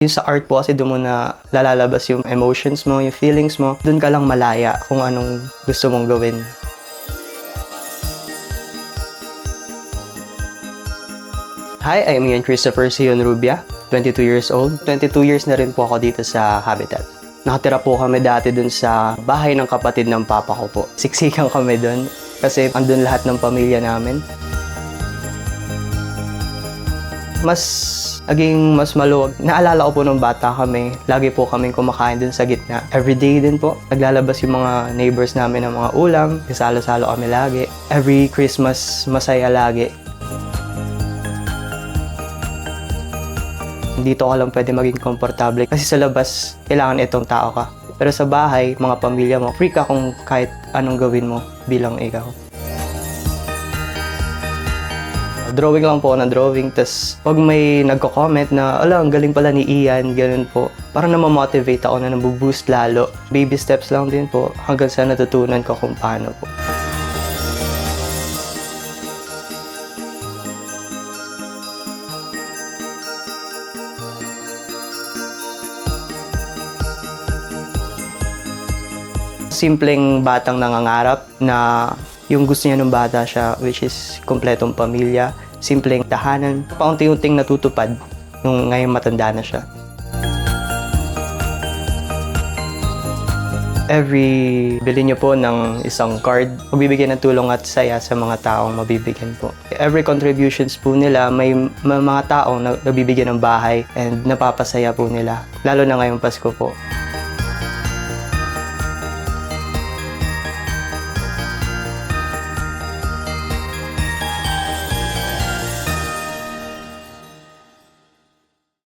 Yung sa art po kasi doon mo na lalalabas yung emotions mo, yung feelings mo. Doon ka lang malaya kung anong gusto mong gawin. Hi, I'm Ian Christopher Sion Rubia, 22 years old. 22 years na rin po ako dito sa Habitat. Nakatira po kami dati dun sa bahay ng kapatid ng papa ko po. Siksikan kami dun kasi andun lahat ng pamilya namin. Mas maluwag. Naalala ko po nung bata kami, lagi po kaming kumakain dun sa gitna. Everyday din po, naglalabas yung mga neighbors namin ng mga ulam. Salo-salo kami lagi. Every Christmas, masaya lagi. Dito ka lang pwede maging komportable kasi sa labas, kailangan itong tao ka. Pero sa bahay, mga pamilya mo, free ka kung kahit anong gawin mo bilang ikaw. Drawing lang po ng drawing, tas pag may nagko-comment na, ala, ang galing pala ni Ian, ganun po. Parang na-motivate ako na nabuboost lalo. Baby steps lang din po hanggang sa natutunan ko kung paano po. Simpleng batang nangangarap na yung gusto niya nung bata siya, which is kumpletong pamilya, simpleng tahanan, paunti-unting natutupad nung ngayon matanda na siya. Every bili niyo po ng isang card, magbibigyan ng tulong at saya sa mga taong mabibigyan po. Every contributions po nila, may mga taong nabibigyan ng bahay and napapasaya po nila, lalo na ngayong Pasko po.